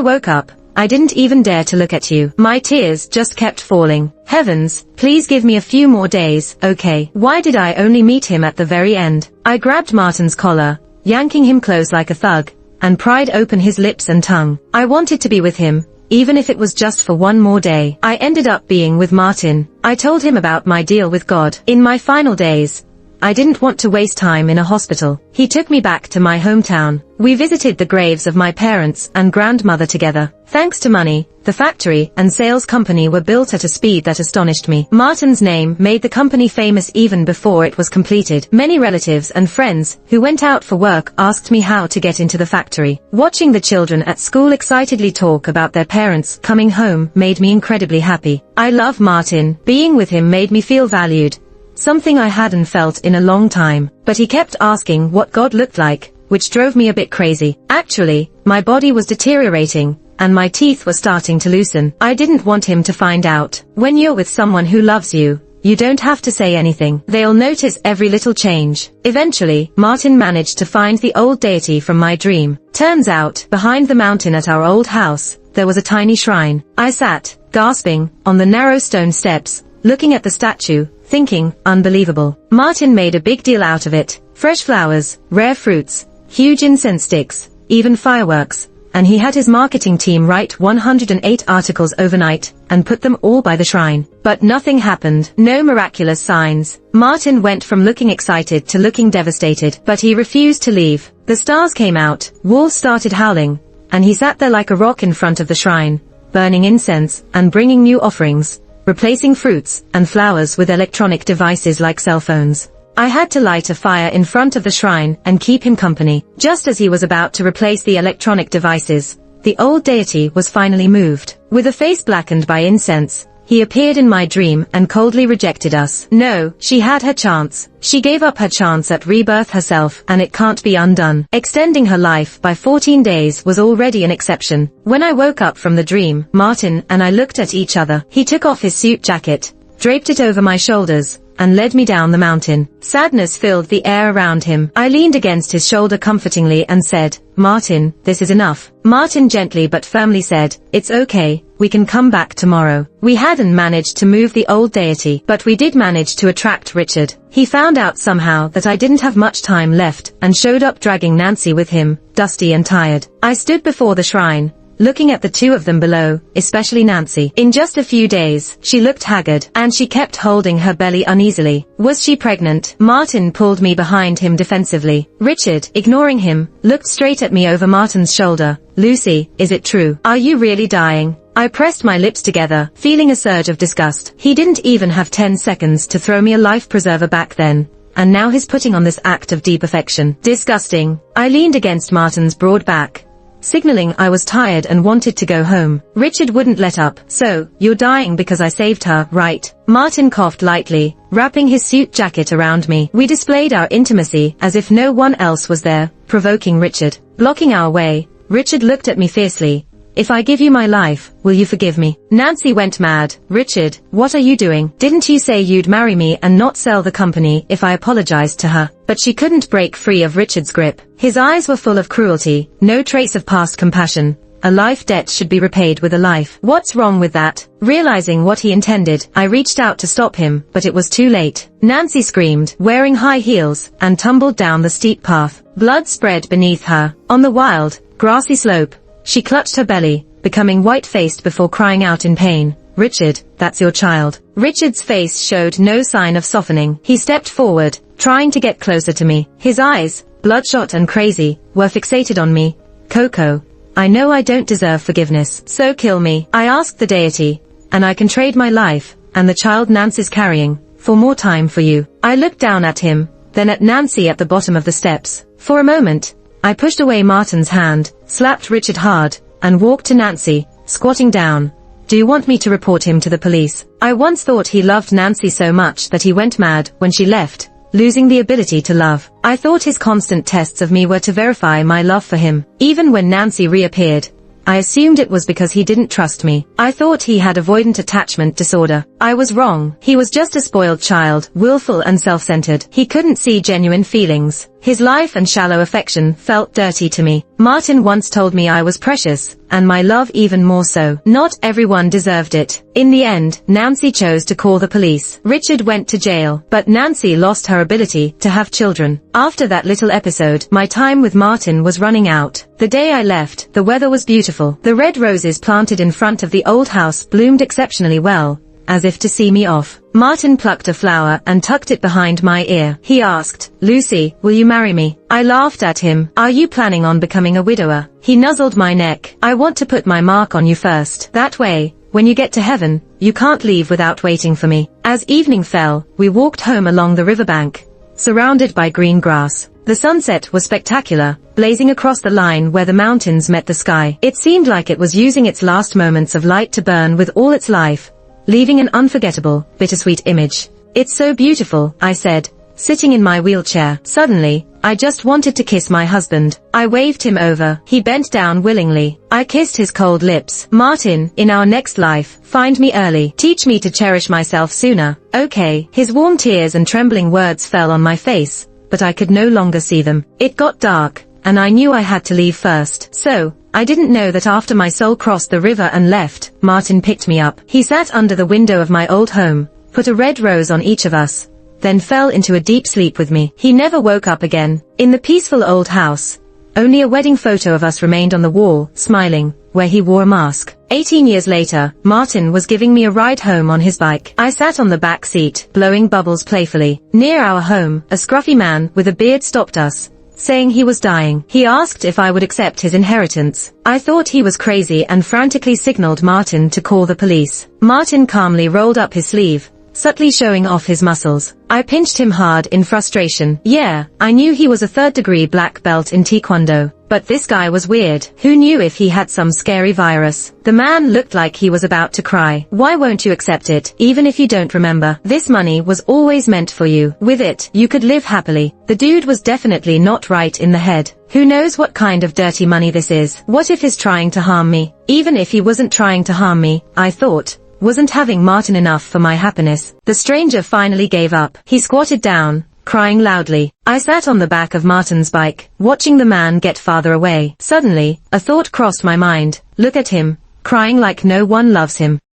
woke up, I didn't even dare to look at you. My tears just kept falling. Heavens, please give me a few more days, okay? Why did I only meet him at the very end? I grabbed Martin's collar, yanking him close like a thug, and pried open his lips and tongue. I wanted to be with him, even if it was just for one more day. I ended up being with Martin. I told him about my deal with God. In my final days, I didn't want to waste time in a hospital. He took me back to my hometown. We visited the graves of my parents and grandmother together. Thanks to money, the factory and sales company were built at a speed that astonished me. Martin's name made the company famous even before it was completed. Many relatives and friends who went out for work asked me how to get into the factory. Watching the children at school excitedly talk about their parents coming home made me incredibly happy. I love Martin. Being with him made me feel valued, something I hadn't felt in a long time. But he kept asking what God looked like, which drove me a bit crazy. Actually, my body was deteriorating, and my teeth were starting to loosen. I didn't want him to find out. When you're with someone who loves you, you don't have to say anything. They'll notice every little change. Eventually, Martin managed to find the old deity from my dream. Turns out, behind the mountain at our old house, there was a tiny shrine. I sat, gasping, on the narrow stone steps, looking at the statue, thinking, unbelievable. Martin made a big deal out of it. Fresh flowers, rare fruits, huge incense sticks, even fireworks. and he had his marketing team write 108 articles overnight, and put them all by the shrine. But nothing happened. No miraculous signs. Martin went from looking excited to looking devastated, but he refused to leave. The stars came out, wolves started howling, and he sat there like a rock in front of the shrine, burning incense, and bringing new offerings, replacing fruits and flowers with electronic devices like cell phones. I had to light a fire in front of the shrine and keep him company. Just as he was about to replace the electronic devices, the old deity was finally moved. With a face blackened by incense, he appeared in my dream and coldly rejected us. No, she had her chance. She gave up her chance at rebirth herself, and it can't be undone. Extending her life by 14 days was already an exception. When I woke up from the dream, Martin and I looked at each other. He took off his suit jacket, draped it over my shoulders, and led me down the mountain. Sadness filled the air around him. I leaned against his shoulder comfortingly and said, "Martin, this is enough." Martin gently but firmly said, "It's okay, we can come back tomorrow." We hadn't managed to move the old deity, but we did manage to attract Richard. He found out somehow that I didn't have much time left, and showed up dragging Nancy with him, dusty and tired. I stood before the shrine, looking at the two of them below, especially Nancy. In just a few days, she looked haggard, and she kept holding her belly uneasily. Was she pregnant? Martin pulled me behind him defensively. Richard, ignoring him, looked straight at me over Martin's shoulder. "Lucy, is it true? Are you really dying?" I pressed my lips together, feeling a surge of disgust. He didn't even have 10 seconds to throw me a life preserver back then, and now he's putting on this act of deep affection. Disgusting. I leaned against Martin's broad back, signaling I was tired and wanted to go home. Richard wouldn't let up. "So, you're dying because I saved her, right?" Martin coughed lightly, wrapping his suit jacket around me. We displayed our intimacy as if no one else was there, provoking Richard. Blocking our way, Richard looked at me fiercely. "If I give you my life, will you forgive me?" Nancy went mad. "Richard, what are you doing? Didn't you say you'd marry me and not sell the company if I apologized to her?" But she couldn't break free of Richard's grip. His eyes were full of cruelty, no trace of past compassion. A life debt should be repaid with a life. What's wrong with that? Realizing what he intended, I reached out to stop him, but it was too late. Nancy screamed, wearing high heels, and tumbled down the steep path. Blood spread beneath her. On the wild, grassy slope, she clutched her belly, becoming white-faced before crying out in pain, "Richard, that's your child." Richard's face showed no sign of softening. He stepped forward, trying to get closer to me. His eyes, bloodshot and crazy, were fixated on me. "Coco, I know I don't deserve forgiveness, so kill me. I asked the deity, and I can trade my life, and the child Nancy's carrying, for more time for you." I looked down at him, then at Nancy at the bottom of the steps. For a moment, I pushed away Martin's hand, slapped Richard hard, and walked to Nancy, squatting down. "Do you want me to report him to the police?" I once thought he loved Nancy so much that he went mad when she left, losing the ability to love. I thought his constant tests of me were to verify my love for him. Even when Nancy reappeared, I assumed it was because he didn't trust me. I thought he had avoidant attachment disorder. I was wrong. He was just a spoiled child, willful and self-centered. He couldn't see genuine feelings. His life and shallow affection felt dirty to me. Martin once told me I was precious, and my love even more so. Not everyone deserved it. In the end, Nancy chose to call the police. Richard went to jail, but Nancy lost her ability to have children. After that little episode, my time with Martin was running out. The day I left, the weather was beautiful. The red roses planted in front of the old house bloomed exceptionally well, as if to see me off. Martin plucked a flower and tucked it behind my ear. He asked, "Lucy, will you marry me?" I laughed at him. "Are you planning on becoming a widower?" He nuzzled my neck. "I want to put my mark on you first. That way, when you get to heaven, you can't leave without waiting for me." As evening fell, we walked home along the riverbank, surrounded by green grass. The sunset was spectacular, blazing across the line where the mountains met the sky. It seemed like it was using its last moments of light to burn with all its life, leaving an unforgettable, bittersweet image. "It's so beautiful," I said, sitting in my wheelchair. Suddenly, I just wanted to kiss my husband. I waved him over. He bent down willingly. I kissed his cold lips. "Martin, in our next life, find me early. Teach me to cherish myself sooner." "Okay." His warm tears and trembling words fell on my face, but I could no longer see them. It got dark, and I knew I had to leave first. So, I didn't know that after my soul crossed the river and left, Martin picked me up. He sat under the window of my old home, put a red rose on each of us, then fell into a deep sleep with me. He never woke up again. In the peaceful old house, Only a wedding photo of us remained on the wall, smiling, where he wore a mask. 18 years later, Martin was giving me a ride home on his bike. I sat on the back seat, blowing bubbles playfully. Near our home, a scruffy man with a beard stopped us, saying he was dying. He asked if I would accept his inheritance. I thought he was crazy and frantically signaled Martin to call the police. Martin calmly rolled up his sleeve, subtly showing off his muscles. I pinched him hard in frustration. Yeah, I knew he was a third-degree black belt in Taekwondo, but this guy was weird. Who knew if he had some scary virus? The man looked like he was about to cry. Why won't you accept it, even if you don't remember? This money was always meant for you. With it, you could live happily. The dude was definitely not right in the head. Who knows what kind of dirty money this is? What if he's trying to harm me? Even if he wasn't trying to harm me, I thought, wasn't having Martin enough for my happiness? The stranger finally gave up. He squatted down, crying loudly. I sat on the back of Martin's bike, watching the man get farther away. Suddenly, a thought crossed my mind. Look at him, crying like no one loves him.